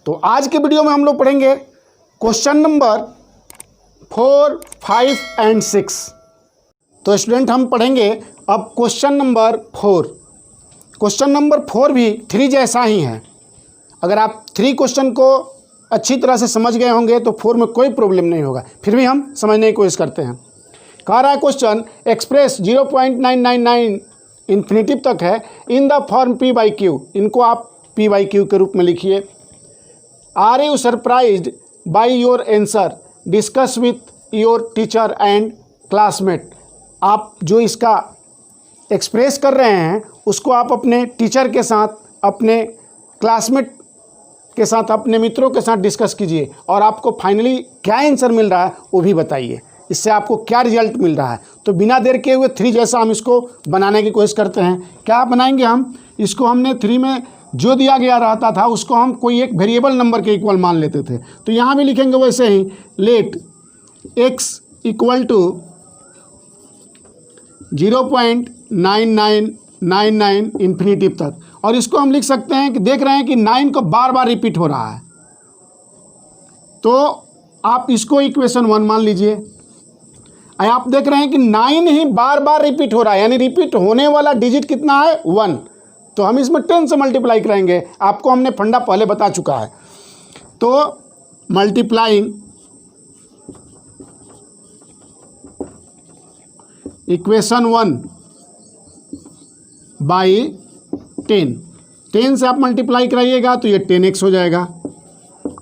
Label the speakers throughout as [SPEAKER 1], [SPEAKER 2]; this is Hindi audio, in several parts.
[SPEAKER 1] तो आज के वीडियो में हम लोग पढ़ेंगे क्वेश्चन नंबर 4, 5 एंड 6। तो स्टूडेंट हम पढ़ेंगे अब क्वेश्चन नंबर 4। क्वेश्चन नंबर 4 भी 3 जैसा ही है। अगर आप 3 क्वेश्चन को अच्छी तरह से समझ गए होंगे तो 4 में कोई प्रॉब्लम नहीं होगा। फिर भी हम समझने की कोशिश करते हैं। कह रहा है क्वेश्चन एक्सप्रेस 0.999 इन्फिनेटिव तक है in the form p by q. इनको आप पी बाई क्यू के रूप में लिखिए। Are you surprised by your answer, discuss with your teacher and classmate. आप जो इसका एक्सप्रेस कर रहे हैं उसको आप अपने टीचर के साथ, अपने क्लासमेट के साथ, अपने मित्रों के साथ डिस्कस कीजिए और आपको फाइनली क्या आंसर मिल रहा है वो भी बताइए। इससे आपको क्या रिजल्ट मिल रहा है। तो बिना देर के हुए 3 जैसा हम इसको बनाने की कोशिश करते हैं। क्या बनाएंगे हम इसको? हमने 3 में जो दिया गया रहता था उसको हम कोई एक वेरिएबल नंबर के इक्वल मान लेते थे। तो यहाँ भी लिखेंगे वैसे ही, let x equal to 0.9999 infinitive तक। और इसको हम लिख सकते हैं कि देख रहे हैं कि 9 को बार बार रिपीट हो रहा है, तो आप इसको इक्वेशन 1 मान लीजिए। आप देख रहे हैं कि 9 ही बार बार रिपीट हो रहा है, यानी रिपीट होने वाला डिजिट कितना है? 1। तो हम इसमें 10 से मल्टीप्लाई करेंगे। आपको हमने फंडा पहले बता चुका है। तो मल्टीप्लाइंग इक्वेशन 1 बाई 10 से आप मल्टीप्लाई कराइएगा तो ये 10x हो जाएगा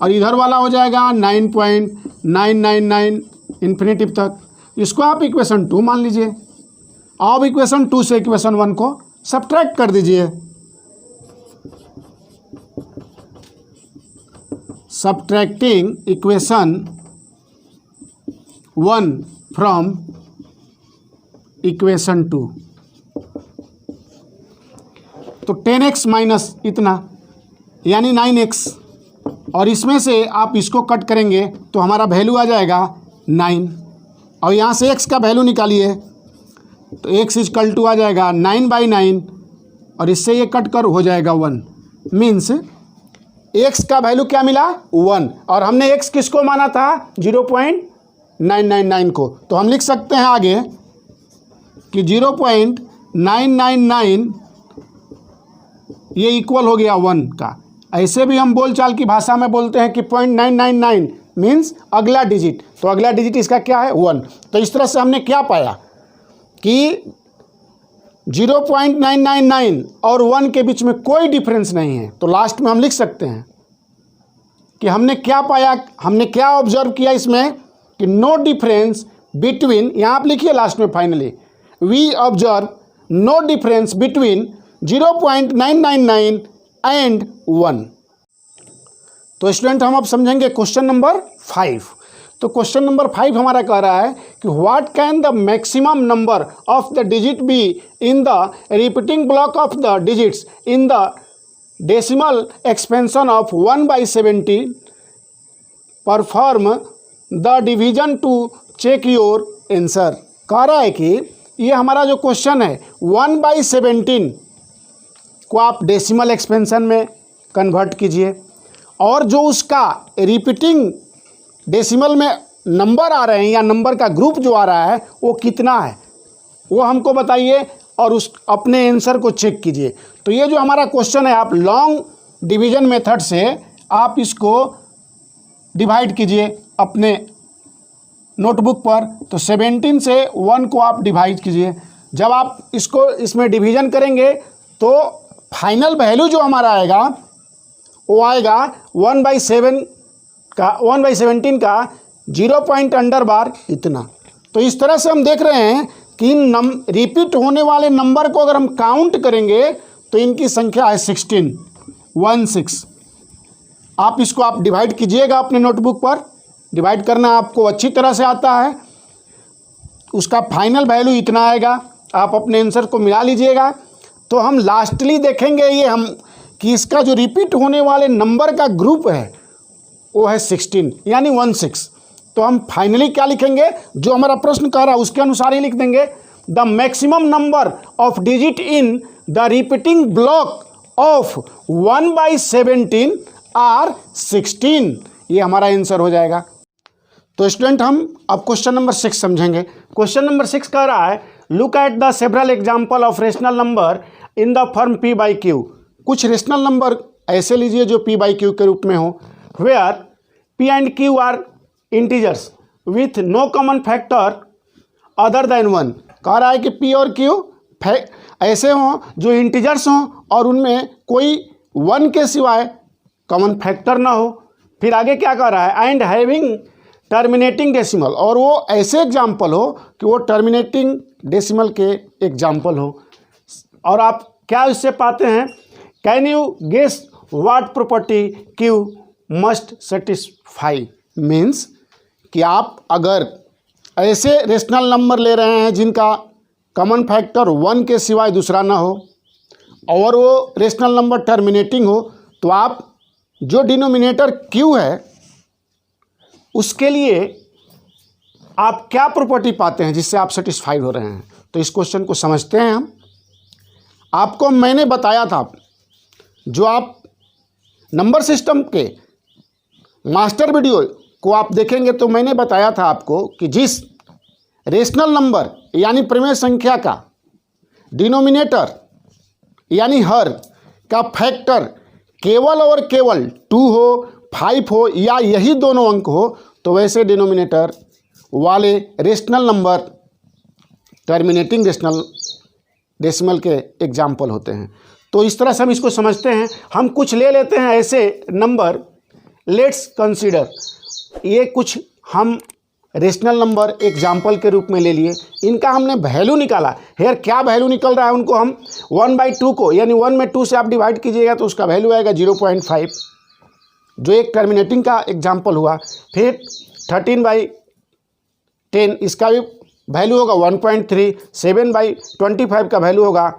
[SPEAKER 1] और इधर वाला हो जाएगा 9.999 इन्फिनेटिव तक। इसको आप इक्वेशन 2 मान लीजिए। अब इक्वेशन 2 से इक्वेशन 1 को सब्ट्रैक्ट कर दीजिए। सब्ट्रैक्टिंग इक्वेशन 1 फ्रॉम इक्वेशन 2, तो 10x माइनस इतना यानी 9x, और इसमें से आप इसको कट करेंगे तो हमारा वैल्यू आ जाएगा 9। और यहाँ से x का वैल्यू निकालिए तो x इक्वल टू आ जाएगा 9/9 और इससे ये कट कर हो जाएगा 1। मीन्स x का वैल्यू क्या मिला? 1। और हमने x किसको माना था? 0.999 को। तो हम लिख सकते हैं आगे कि 0.999 ये इक्वल हो गया 1 का। ऐसे भी हम बोलचाल की भाषा में बोलते हैं कि 0.999 मीन्स अगला डिजिट। तो अगला डिजिट इसका क्या है? 1। तो इस तरह से हमने क्या पाया कि 0.999 और 1 के बीच में कोई डिफरेंस नहीं है। तो लास्ट में हम लिख सकते हैं कि हमने क्या पाया, हमने क्या ऑब्जर्व किया इसमें कि नो डिफरेंस बिटवीन, यहाँ आप लिखिए लास्ट में finally, we observe no difference between 0.999 and 1। तो स्टूडेंट हम अब समझेंगे क्वेश्चन नंबर 5। तो क्वेश्चन नंबर 5 हमारा कह रहा है कि what can the maximum number of the digit be in the repeating block of the digits in the decimal expansion of 1/17। Perform the division to check your answer. कह रहा है कि ये हमारा जो क्वेश्चन है 1/17 को आप डेसिमल एक्सपेंशन में कन्वर्ट कीजिए और जो उसका रिपीटिंग डेसिमल में नंबर आ रहे हैं या नंबर का ग्रुप जो आ रहा है वो कितना है वो हमको बताइए और उस अपने आंसर को चेक कीजिए। तो ये जो हमारा क्वेश्चन है, आप लॉन्ग डिवीजन मेथड से आप इसको डिवाइड कीजिए अपने नोटबुक पर। तो 17 से 1 को आप डिवाइड कीजिए। जब आप इसको इसमें डिवीजन करेंगे तो फाइनल वैल्यू जो हमारा आएगा वो आएगा 1/17 का 0. इतना। तो इस तरह से हम देख रहे हैं कि रिपीट होने वाले नंबर को अगर हम काउंट करेंगे तो इनकी संख्या है 16। आप इसको आप डिवाइड कीजिएगा अपने नोटबुक पर। डिवाइड करना आपको अच्छी तरह से आता है। उसका फाइनल वैल्यू इतना आएगा। आप अपने आंसर को मिला लीजिएगा। तो हम लास्टली देखेंगे ये हम कि इसका जो रिपीट होने वाले नंबर का ग्रुप है वो है 16 यानी 16। तो हम फाइनली क्या लिखेंगे? जो हमारा प्रश्न कह रहा है उसके अनुसार ही लिख देंगे। The maximum number of digit in the repeating block of 1/17 are 16। ये हमारा आंसर हो जाएगा। तो स्टूडेंट हम अब क्वेश्चन नंबर 6 समझेंगे। क्वेश्चन नंबर 6 कह रहा है look at the several example of rational number in the form p by Q. कुछ रेशनल नंबर ऐसे लीजिए जो पी बाई क्यू के रूप में हो, where p and q are integers with no common factor other than 1। कह रहा है कि पी और क्यू ऐसे हों जो इंटीजर्स हों और उनमें कोई 1 के सिवाय कॉमन फैक्टर ना हो। फिर आगे क्या कह रहा है, एंड हैविंग टर्मिनेटिंग डेसिमल, और वो ऐसे एग्जाम्पल हो कि वो टर्मिनेटिंग डेसिमल के एग्जाम्पल हो। और आप क्या इससे पाते हैं, can you guess what property q must satisfy. Means कि आप अगर ऐसे रेशनल नंबर ले रहे हैं जिनका कॉमन फैक्टर 1 के सिवाय दूसरा ना हो और वो रेशनल नंबर टर्मिनेटिंग हो, तो आप जो डिनोमिनेटर Q है उसके लिए आप क्या प्रॉपर्टी पाते हैं जिससे आप सेटिस्फाइड हो रहे हैं। तो इस क्वेश्चन को समझते हैं हम। आपको मैंने बताया था, जो आप नंबर सिस्टम के मास्टर वीडियो को आप देखेंगे तो मैंने बताया था आपको कि जिस रेशनल नंबर यानी प्रमेय संख्या का डिनोमिनेटर यानी हर का फैक्टर केवल और केवल 2 हो, 5 हो या यही दोनों अंक हो, तो वैसे डिनोमिनेटर वाले रेशनल नंबर टर्मिनेटिंग डेसिमल के एग्जाम्पल होते हैं। तो इस तरह से हम इसको समझते हैं। हम कुछ ले लेते हैं ऐसे नंबर, लेट्स कंसीडर, ये कुछ हम रेशनल नंबर एग्जाम्पल के रूप में ले लिए, इनका हमने वैल्यू निकाला। हेयर क्या वैल्यू निकल रहा है, उनको हम 1/2 को यानी 1 में 2 से आप डिवाइड कीजिएगा तो उसका वैल्यू आएगा 0.5, जो एक टर्मिनेटिंग का एग्जाम्पल हुआ। फिर 13/10 इसका भी वैल्यू होगा 1.3, 7/25 का वैल्यू होगा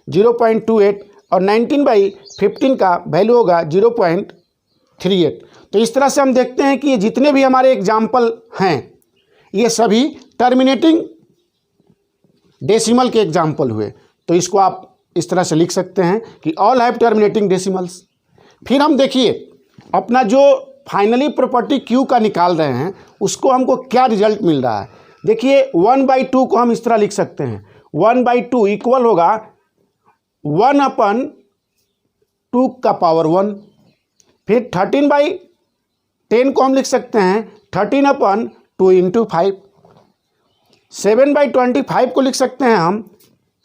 [SPEAKER 1] 0.28 और 19/15 का वैल्यू होगा 0.38। तो इस तरह से हम देखते हैं कि ये जितने भी हमारे एग्जाम्पल हैं ये सभी टर्मिनेटिंग डेसिमल के एग्जाम्पल हुए। तो इसको आप इस तरह से लिख सकते हैं कि ऑल हैव टर्मिनेटिंग डेसिमल्स। फिर हम देखिए अपना जो फाइनली प्रॉपर्टी क्यू का निकाल रहे हैं उसको हमको क्या रिजल्ट मिल रहा है। देखिए 1/2 को हम इस तरह लिख सकते हैं, 1/2 इक्वल होगा 1/2 का पावर 1। फिर 13/10 को हम लिख सकते हैं 13/2 × 5। 7/25 को लिख सकते हैं हम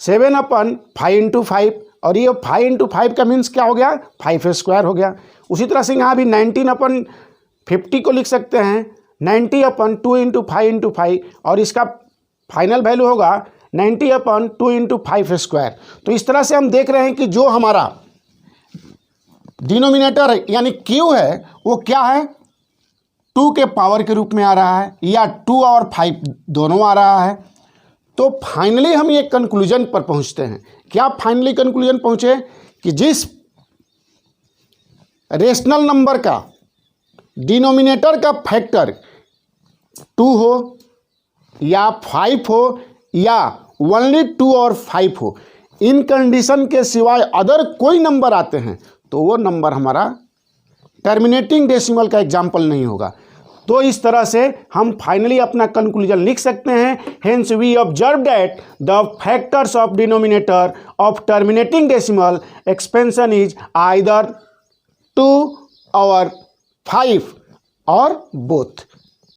[SPEAKER 1] 7/5 × 5, और ये 5 × 5 का मीन्स क्या हो गया, 5² हो गया। उसी तरह से यहाँ भी 19/50 को लिख सकते हैं 90/2 × 5 × 5, और इसका फाइनल वैल्यू होगा 90/2 × 5²। तो इस तरह से हम देख रहे हैं कि जो हमारा डिनोमिनेटर है यानी Q है वो क्या है, 2 के पावर के रूप में आ रहा है या 2 और 5 दोनों आ रहा है। तो फाइनली हम ये कंक्लूजन पर पहुंचते हैं। क्या फाइनली कंक्लूजन पहुंचे कि जिस रेशनल नंबर का डिनोमिनेटर का फैक्टर 2 हो या 5 हो या ओनली 2 और 5 हो, इन कंडीशन के सिवाय अदर कोई नंबर आते हैं तो वो नंबर हमारा टर्मिनेटिंग डेसिमल का एग्जाम्पल नहीं होगा। तो इस तरह से हम फाइनली अपना कंक्लूजन लिख सकते हैं। Hence we observe that the factors of denominator of terminating decimal expansion is either 2 और 5 और बोथ।